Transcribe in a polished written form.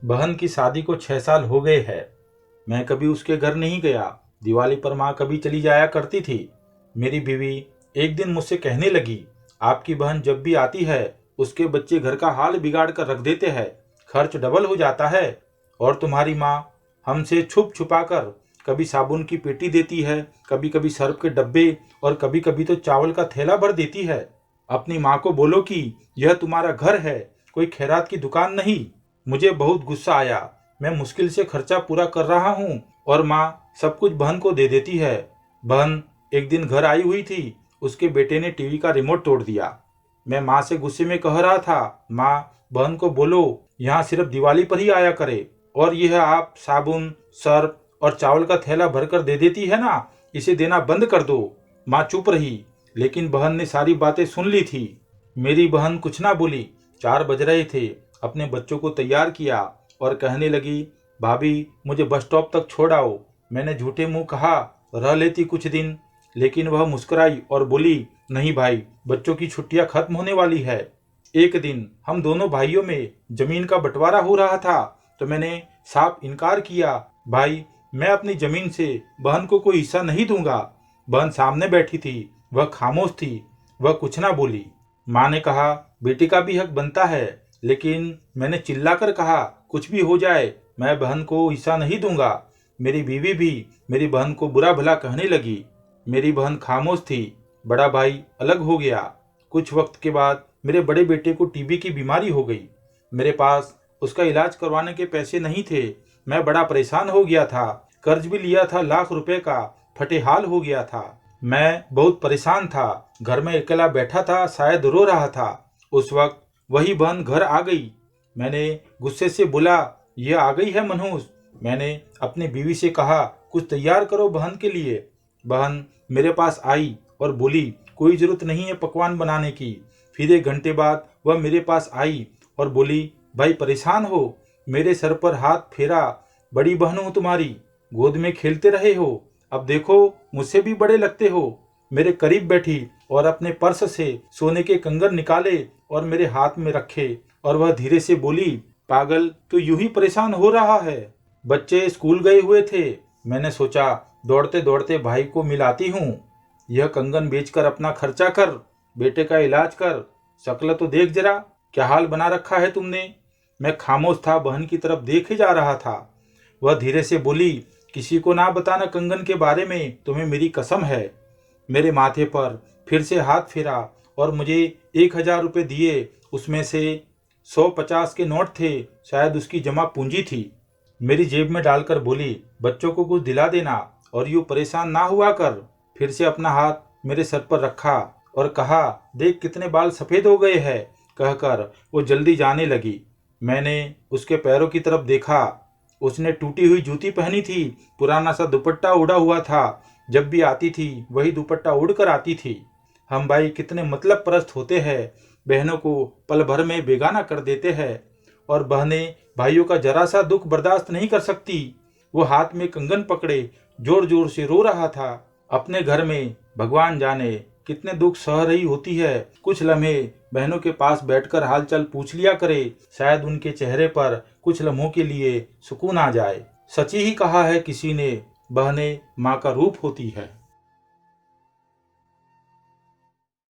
बहन की शादी को 6 साल हो गए हैं। मैं कभी उसके घर नहीं गया। दिवाली पर माँ कभी चली जाया करती थी। मेरी बीवी एक दिन मुझसे कहने लगी, आपकी बहन जब भी आती है उसके बच्चे घर का हाल बिगाड़ कर रख देते हैं, खर्च डबल हो जाता है। और तुम्हारी माँ हमसे छुप छुपा कर कभी साबुन की पेटी देती है, कभी कभी सर्फ के डब्बे और कभी कभी तो चावल का थैला भर देती है। अपनी माँ को बोलो कि यह तुम्हारा घर है, कोई खैरात की दुकान नहीं। मुझे बहुत गुस्सा आया। मैं मुश्किल से खर्चा पूरा कर रहा हूँ और माँ सब कुछ बहन को दे देती है। बहन एक दिन घर आई हुई थी, उसके बेटे ने टीवी का रिमोट तोड़ दिया। मैं माँ से गुस्से में कह रहा था, माँ बहन को बोलो यहाँ सिर्फ दिवाली पर ही आया करे, और यह आप साबुन सर्फ और चावल का थैला भरकर दे देती है ना, इसे देना बंद कर दो। माँ चुप रही, लेकिन बहन ने सारी बातें सुन ली थी। मेरी बहन कुछ ना बोली। 4 बज रहे थे। अपने बच्चों को तैयार किया और कहने लगी, भाभी मुझे बस स्टॉप तक छोड़ आओ। मैंने झूठे मुंह कहा, रह लेती कुछ दिन, लेकिन वह मुस्कुराई और बोली, नहीं भाई, बच्चों की छुट्टियां खत्म होने वाली है। एक दिन हम दोनों भाइयों में जमीन का बंटवारा हो रहा था तो मैंने साफ इनकार किया, भाई मैं अपनी जमीन से बहन को कोई हिस्सा नहीं दूंगा। बहन सामने बैठी थी, वह खामोश थी, वह कुछ ना बोली। माँ ने कहा, बेटी का भी हक बनता है, लेकिन मैंने चिल्लाकर कहा, कुछ भी हो जाए मैं बहन को हिस्सा नहीं दूंगा। मेरी बीवी भी मेरी बहन को बुरा भला कहने लगी। मेरी बहन खामोश थी। बड़ा भाई अलग हो गया। कुछ वक्त के बाद मेरे बड़े बेटे को टीबी की बीमारी हो गई। मेरे पास उसका इलाज करवाने के पैसे नहीं थे। मैं बड़ा परेशान हो गया था। कर्ज भी लिया था लाख रुपए का, फटे हाल हो गया था। मैं बहुत परेशान था। घर में अकेला बैठा था, शायद रो रहा था। उस वक्त वही बहन घर आ गई। मैंने गुस्से से बोला, यह आ गई है मनहूस। मैंने अपनी बीवी से कहा, कुछ तैयार करो बहन के लिए। बहन मेरे पास आई और बोली, कोई जरूरत नहीं है पकवान बनाने की। फिर 1 घंटे बाद वह मेरे पास आई और बोली, भाई परेशान हो, मेरे सर पर हाथ फेरा, बड़ी बहन हूं तुम्हारी, गोद में खेलते रहे हो, अब देखो मुझसे भी बड़े लगते हो। मेरे करीब बैठी और अपने पर्स से सोने के कंगन निकाले और मेरे हाथ में रखे, और वह धीरे से बोली, पागल तो यूं ही परेशान हो रहा है। बच्चे स्कूल गए हुए थे। मैंने सोचा दौड़ते दौड़ते भाई को मिलाती हूँ। यह कंगन बेचकर अपना खर्चा कर, बेटे का इलाज कर, शक्ल तो देख जरा, क्या हाल बना रखा है तुमने। मैं खामोश था, बहन की तरफ देखे जा रहा था। वह धीरे से बोली, किसी को ना बताना कंगन के बारे में, तुम्हें मेरी कसम है। मेरे माथे पर फिर से हाथ फेरा और मुझे 1,000 रुपये दिए। उसमें से 150 के नोट थे, शायद उसकी जमा पूंजी थी। मेरी जेब में डालकर बोली, बच्चों को कुछ दिला देना और यूं परेशान ना हुआ कर। फिर से अपना हाथ मेरे सर पर रखा और कहा, देख कितने बाल सफेद हो गए हैं। कहकर वो जल्दी जाने लगी। मैंने उसके पैरों की तरफ देखा। उसने टूटी हुई जूती पहनी थी, पुराना सा दुपट्टा उड़ा हुआ था। जब भी आती थी वही दुपट्टा उड़कर आती थी। हम भाई कितने मतलब परस्त होते हैं, बहनों को पल भर में बेगाना कर देते हैं, और बहनें भाइयों का जरा सा दुख बर्दाश्त नहीं कर सकती। वो हाथ में कंगन पकड़े जोर जोर से रो रहा था। अपने घर में भगवान जाने कितने दुख सह रही होती है। कुछ लम्हे बहनों के पास बैठकर हालचाल पूछ लिया करे, शायद उनके चेहरे पर कुछ लम्हों के लिए सुकून आ जाए। सच ही कहा है किसी ने, बहनें माँ का रूप होती है।